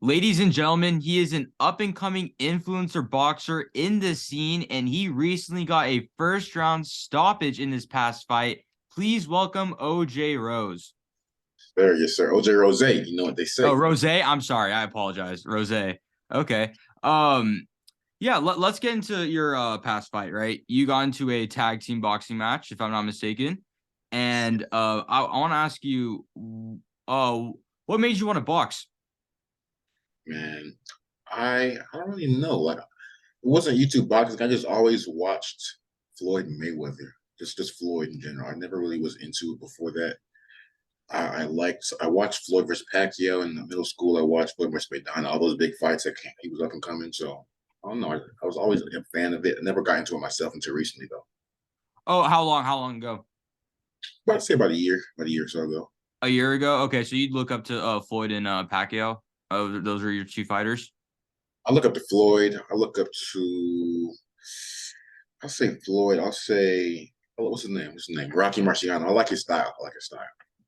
Ladies and gentlemen, he is an up-and-coming influencer boxer in the scene, and he recently got a first-round stoppage in his past fight. Please welcome OJ Rose. There, yes, sir. OJ Rosé, you know what they Oh, say. Rosé. I'm sorry. I apologize. Rosé. Okay. Um, yeah, let's get into your past fight, right? You got into a tag team boxing match, if I'm not mistaken. And I want to ask you, uh, what made you want to box? Man, I don't really know. Like, it wasn't YouTube boxing. I just always watched Floyd Mayweather, just Floyd in general. I never really was into it before that. I watched Floyd versus Pacquiao in the middle school. I watched Floyd versus McDonald, all those big fights that came, he was up and coming. So I don't know. I was always a fan of it. I never got into it myself until recently, though. Oh, how long? How long ago? About say about a year or so ago. A year ago? Okay, so you'd look up to Floyd and Pacquiao. Oh, those are your two fighters. I look up to Floyd. I look up to I'll say Floyd. I'll say what's his name? What's his name? Rocky Marciano. I like his style. I like his style.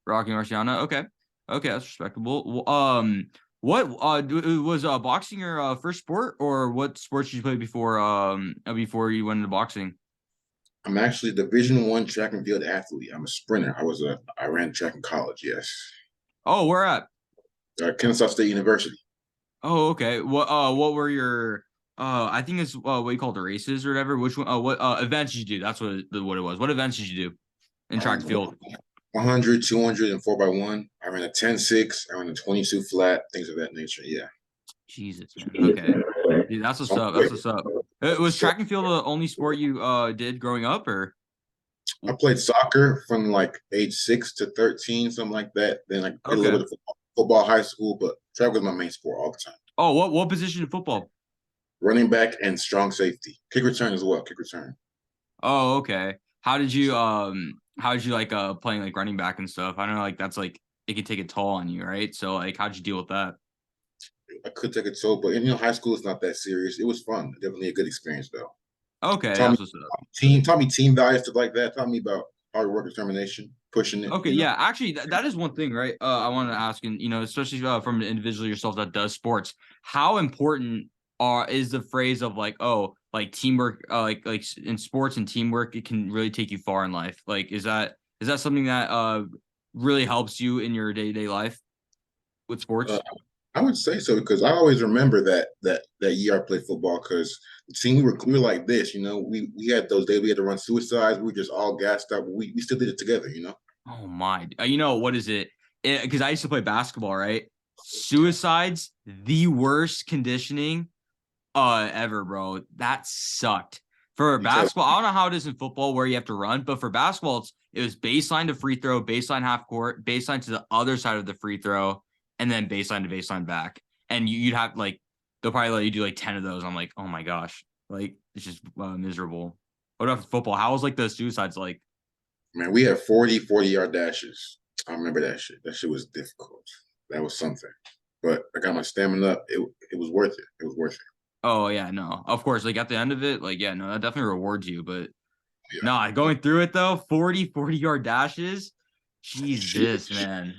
Rocky Marciano. Okay. Okay, that's respectable. What was boxing your first sport, or what sports did you play before you went into boxing? I'm actually a Division I track and field athlete. I'm a sprinter. I ran track in college. Yes, Oh, where at? Kennesaw State University. Oh, okay. What were your I think it's what you call the races or whatever. Which one what events did you do? That's what it was. What events did you do in track and Um, field? 100, 200, and 4x1. I ran a 10-6. I ran a 22 flat, things of that nature. Yeah. Jesus, man. Okay. Dude, that's what's up. That's what's up. Was So track and field the only sport you did growing up, or I played soccer from like age 6 to 13, something like that. Then I did a little okay? bit of football high school, but track was my main sport all the time. Oh, what position in football? Running back and strong safety. Kick return as well. Kick return. Oh, okay. How did you like playing like running back and stuff? I know like that's like it can take a toll on you, right? So like how'd you deal with that? I could take a toll, but high school is not that serious. It was fun. Definitely a good experience though. Okay, Taught me that's what's up. taught me team values, stuff like that. Taught me about hard work, determination, pushing it. Okay, yeah, actually that is one thing, right? I wanted to ask, and especially from an individual yourself that does sports, how important is the phrase of like, oh, like teamwork, in sports and teamwork, it can really take you far in life. Like, is that something that really helps you in your day-to-day life with Uh, sports? I would say so because I always remember that year I played football because the team we were like this, we had those days we had to run suicides. We were just all gassed up. We still did it together. Oh my, what is it? Because I used to play basketball, right? Suicides, the worst conditioning ever, bro. That sucked. For I'm telling basketball, I don't know how it is in football where you have to run, but for basketball, it was baseline to free throw, baseline half court, baseline to the other side of the free throw, and then baseline to baseline back. And you'd have like they'll probably let you do like 10 of those. I'm like, oh my gosh, like it's just miserable. What about football? How was like the suicides like? man, we had 40-yard dashes. I remember that shit. That shit was difficult. That was something. But I got my stamina up. It was worth it. It was worth it. Oh yeah, no, of course. Like at the end of it, like yeah, no, that definitely rewards you. But nah, Yeah. going through it though, 40-yard dashes. Jesus, man.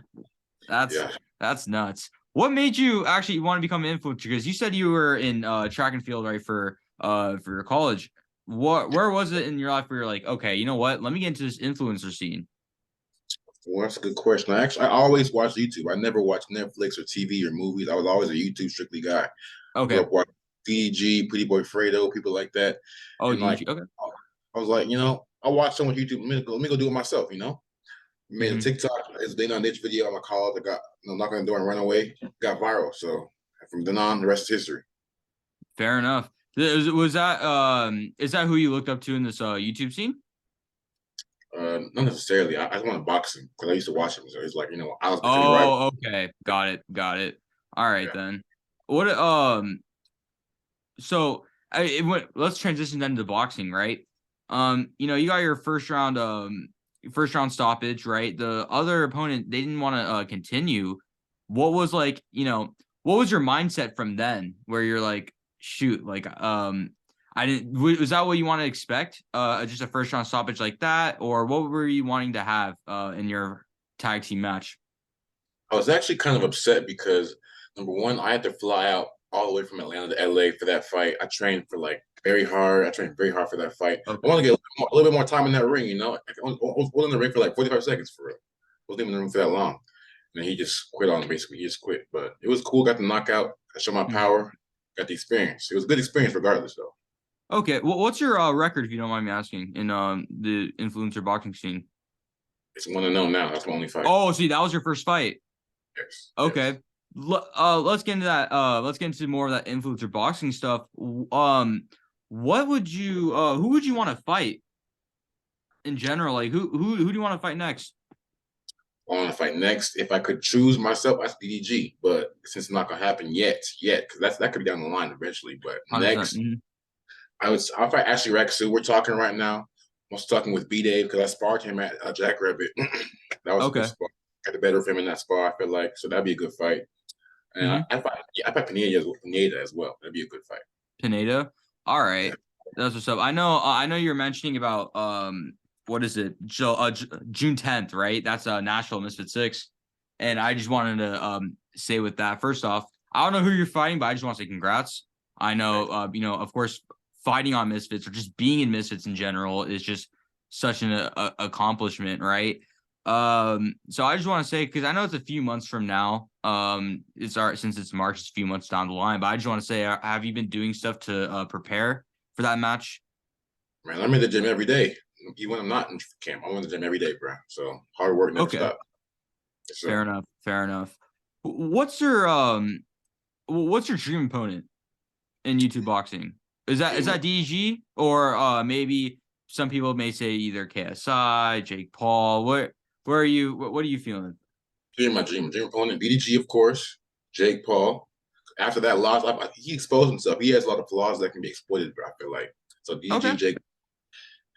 That's Yeah. that's nuts. What made you actually want to become an influencer? Because you said you were in track and field, right, for your college. Where was it in your life where you're like, okay, you know what? Let me get into this influencer scene. Well, that's a good question. I always watched YouTube. I never watched Netflix or TV or movies. I was always a YouTube strictly guy. Grew Okay. up watching PG, Pretty Boy Fredo, people like that. Oh, And like DG. Okay. I was like, I watched so much YouTube. Let me go do it myself. Made a Hmm. TikTok. It's day on ditch video on my college. I got knock on the door and run away. Got viral. So from then on, the rest is history. Fair enough. Was that is that who you looked up to in this YouTube scene? Not necessarily. I just want to box him because I used to watch him. So it's like I was becoming rival. Oh, okay. Got it. Got it. All right Yeah. then. What so let's transition then to boxing, right? You got your first round stoppage, right? The other opponent, they didn't want to continue. What was like, what was your mindset from then where you're like, shoot, like I didn't was that what you want to expect? Just a first round stoppage like that, or what were you wanting to have in your tag team match? I was actually kind of upset because Number one, I had to fly out all the way from Atlanta to LA for that fight. I trained for like very hard. I trained very hard for that fight. I want Okay. to get a little bit more time in that ring. I was in the ring for like 45 seconds for real. I wasn't even in the ring for that long. And he just quit on basically. He just quit. But it was cool. Got the knockout. I showed my Mhm. power. Got the experience. It was a good experience regardless, though. Okay. Well, what's your record, if you don't mind me asking, in the influencer boxing scene? It's 1-0 now. That's my only fight. Oh, see, that was your first fight. Yes. Yes. Okay. Let's get into that. Let's get into more of that influencer boxing stuff. What would you who would you want to fight in general? Like who do you want to fight next? I want to fight next. If I could choose myself, that's DDG. But since it's not gonna happen yet, because that could be down the line eventually. But 100%. next, I'll fight Ashley Rak-Su. We're talking right now. I was talking with B Dave because I sparred him at Jackrabbit. That was a good Okay. spar. Got the better of him in that spar. I feel like so that'd be a good fight. And Mm-hmm. I fight Pineda as well. That'd be a good fight. Pineda. All Yeah. right. That's what's up. I know you're mentioning about what is it? June 10th, right? That's Nashville Misfit 6. And I just wanted to say with that, first off, I don't know who you're fighting, but I just want to say congrats. I know of course, fighting on Misfits or just being in Misfits in general is just such an accomplishment, right? So I just want to say, because I know it's a few months from now. Since it's March, it's a few months down the line. But I just want to say, have you been doing stuff to prepare for that match? Man, I'm in the gym every day. Even when I'm not in camp, I'm in the gym every day, bro. So hard work never Okay, stops. Yes, fair sir. enough. Fair enough. What's your dream opponent in YouTube boxing? Is that DG or maybe some people may say either KSI, Jake Paul? Where are you? What are you feeling? My dream opponent, BDG, of course. Jake Paul. After that loss, he exposed himself. He has a lot of flaws that can be exploited, bro. I feel like so. DG, Okay, Jake,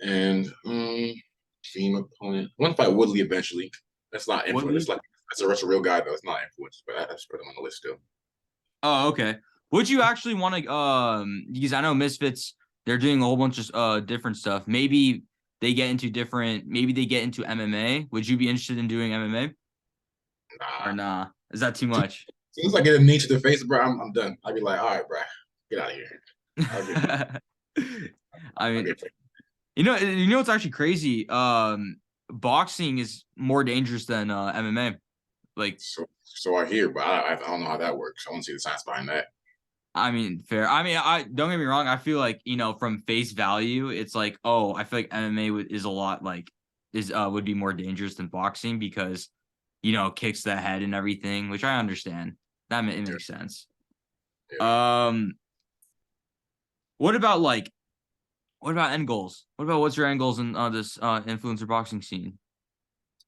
and dream opponent. One fight Woodley eventually. That's not influence. Woodley. That's a real guy though. It's not influence, but I have to put him on the list still. Oh, okay. Would you actually want to because I know Misfits, they're doing a whole bunch of different stuff. Maybe they get into MMA. Would you be interested in doing MMA or Nah. nah? Is that too much? As soon as I get a knee to the face, bro, I'm done. I'd be like, all right, bro, get out of here. I'll get I I'll mean, get what's actually crazy? Boxing is more dangerous than MMA. Like, so I hear, but I don't know how that works. I want to see the science behind that. I mean, fair. I mean, I don't get me wrong. I feel like from face value, it's like, oh, I feel like MMA is a lot like would be more dangerous than boxing because kicks the head and everything, which I understand. It Yeah, makes sense. yeah. Um, what about end goals? What's your end goals in this influencer boxing scene?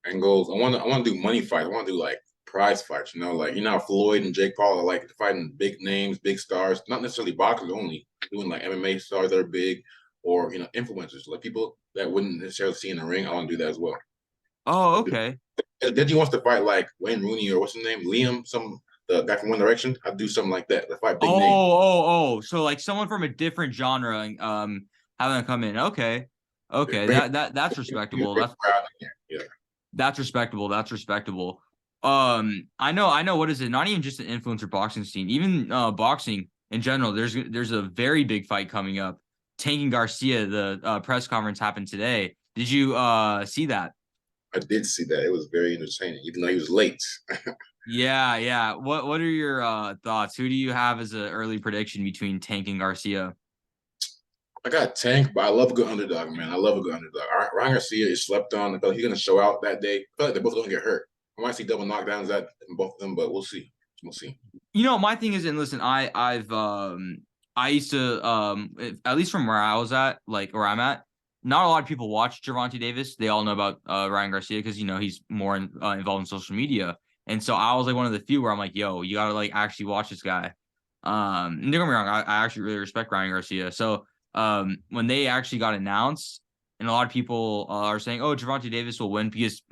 And goals. I want to do money fights. I want to do like prize fights. Like how Floyd and Jake Paul are like fighting big names, big stars. Not necessarily boxers only. Doing like MMA stars that are big, or influencers like people that wouldn't necessarily see in the ring. I want to do that as well. Oh, Like, okay. Deji wants to fight like Wayne Rooney or what's his name, Liam, the guy from One Direction. I'd do something like that. To fight big names. Oh. So like someone from a different genre, having them come in. Okay, Yeah, okay. bring That's a respectable. big crowd in there. Yeah. That's respectable. That's respectable. I know. What is it? Not even just an influencer boxing scene, even boxing in general. There's a very big fight coming up. Tank and Garcia. The press conference happened today. Did you see that? I did see that. It was very entertaining, even though he was late. Yeah, yeah. What are your thoughts? Who do you have as an early prediction between Tank and Garcia? I got Tank, but I love a good underdog, man. I love a good underdog. Ryan Garcia is slept on. I feel like he's going to show out that day. I feel like they're both going to get hurt. I might see double knockdowns in both of them, but we'll see. We'll see. My thing is, and listen, I used to at least from where I was at, like where I'm at, not a lot of people watch Gervonta Davis. They all know about Ryan Garcia because he's more involved in social media, and so I was like one of the few where I'm like, yo, you gotta like actually watch this guy. Don't get me wrong, I actually really respect Ryan Garcia. So when they actually got announced, and a lot of people are saying, oh, Gervonta Davis will win because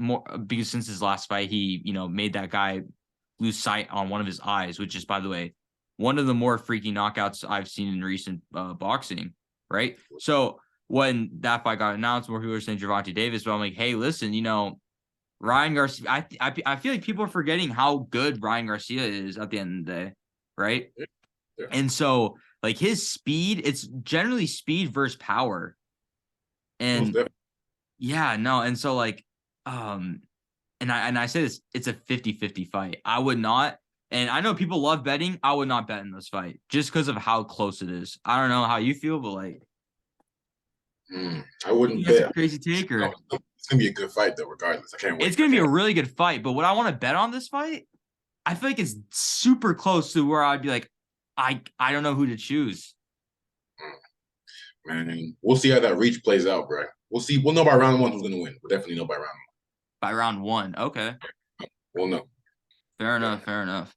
since his last fight, he made that guy lose sight on one of his eyes, which is, by the way, one of the more freaky knockouts I've seen in recent boxing. Right. So when that fight got announced, more people were saying Gervonta Davis, but I'm like, hey, listen, Ryan Garcia. I feel like people are forgetting how good Ryan Garcia is at the end of the day. right? Yeah, yeah. And so like his speed, it's generally speed versus power. Most And definitely. yeah, no, and so like um and I say this, it's a 50-50 fight. I would not, and I know people love betting, I would not bet in this fight just because of how close it is. I don't know how you feel, but like I you think wouldn't that's a bet. crazy take No, or it's gonna be a good fight though, regardless. I can't it's wait. gonna be a really good fight, but would I want to bet on this fight? I feel like it's super close to where I'd be like, I don't know who to choose. Man, we'll see how that reach plays out, bro. We'll see. We'll know by round one who's gonna win. We'll definitely know by round By round one. Okay. one. We'll know. Fair Yeah. enough. Fair enough.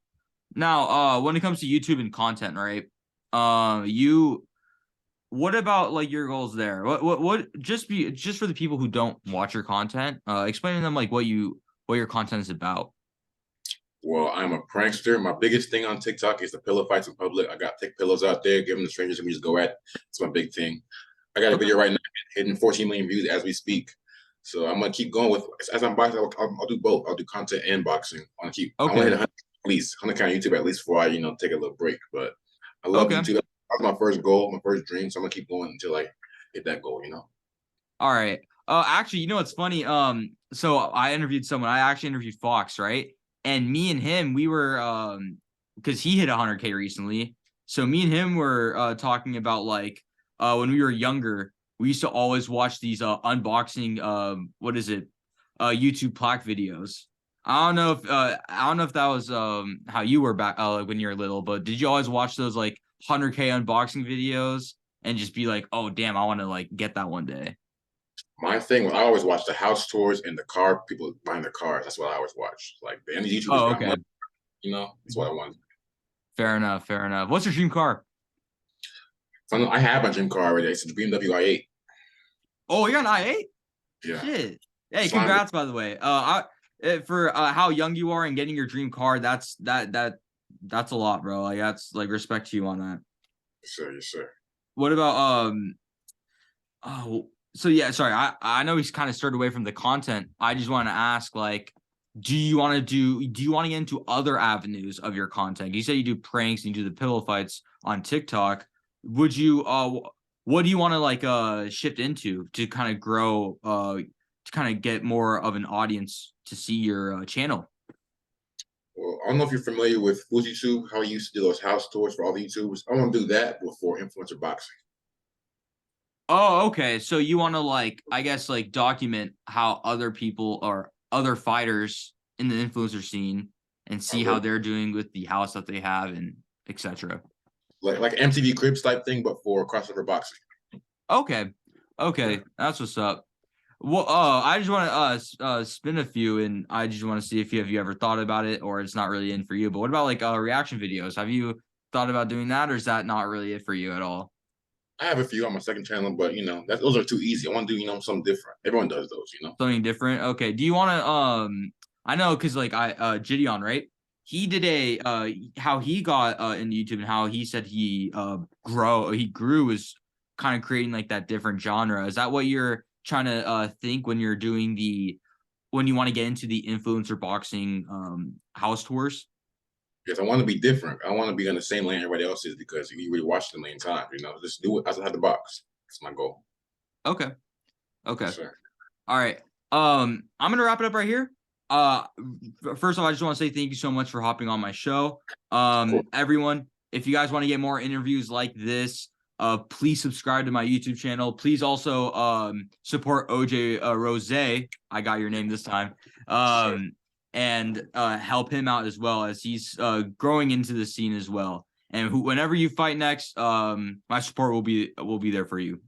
Now, when it comes to YouTube and content, right? You what about like your goals there? What just for the people who don't watch your content, explain to them like what your content is about. Well, I'm a prankster. My biggest thing on TikTok is the pillow fights in public. I got thick pillows out there, giving the strangers and we just go at it. It's my big thing. I got a Okay. video right now hitting 14 million views as we speak. So I'm gonna keep going with as I'm boxing. I'll do both. I'll do content and boxing. I want to hit Okay. 100 at least 100K on YouTube at least before I take a little break. But I love Okay. YouTube. That's my first goal, my first dream. So I'm gonna keep going until I hit that goal. All right. Actually, you know what's funny? So I interviewed someone. I actually interviewed Fox, right? And me and him, we were because he hit 100K recently. So me and him were talking about like when we were younger, we used to always watch these unboxing what is it? YouTube plaque videos. I don't know if that was how you were back like when you were little, but did you always watch those like 100K unboxing videos and just be like, "Oh, damn, I want to like get that one day." My thing was I always watch the house tours and the car people buying their cars. That's what I always watch. Like any YouTubers Oh, got okay. money, that's what I want. Fair enough. Fair enough. What's your dream car? So I have my gym car already. It's a BMW i8. Oh, you're an i8? Yeah. Shit. Hey, Slime. congrats, by the way. For how young you are and getting your dream car, that's a lot, bro. Like that's like respect to you on that. Yes, sir. Yes, sir. What about oh, so yeah, sorry. I know he's kind of stirred away from the content. I just want to ask, like, do you want to get into other avenues of your content? You say you do pranks and you do the pillow fights on TikTok. Would you what do you want to like shift into to kind of grow to kind of get more of an audience to see your channel? Well, I don't know if you're familiar with FujiTube, how you used to do those house tours for all the YouTubers. I want to do that before influencer boxing. Oh, okay. So you want to like, I guess, like document how other people or other fighters in the influencer scene and I see how work they're doing with the house that they have and etc. like MTV Cribs type thing, but for crossover boxing. Okay. Yeah. Okay. That's what's up. Well, I just want to spin a few and I just want to see if you ever thought about it or it's not really in for you. But what about like reaction videos? Have you thought about doing that or is that not really it for you at all? I have a few on my second channel, but those are too easy. I want to do something different. Everyone does those. Something different. Okay. Do you want to I know cuz like I Gideon, right? He did a how he got into YouTube and how he said he grew is kind of creating like that different genre. Is that what you're trying to think when you're doing when you want to get into the influencer boxing house tours? Because I want to be different. I want to be on the same lane everybody else is because you already watched it a million times. Just do it outside the box. That's my goal. Okay. Okay. Yes, sir. All right. I'm gonna wrap it up right here. First off, I just want to say thank you so much for hopping on my show. Cool. Everyone, if you guys want to get more interviews like this, please subscribe to my YouTube channel. Please also support OJ Rosé. I got your name this time. Yes, sir. And help him out as well as he's growing into the scene as well. And whenever you fight next, my support will be there for you.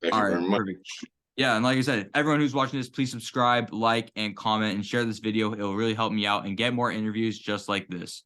Thank All you right, very much. perfect. Yeah, and like I said, everyone who's watching this, please subscribe, like, and comment, and share this video. It'll really help me out and get more interviews just like this.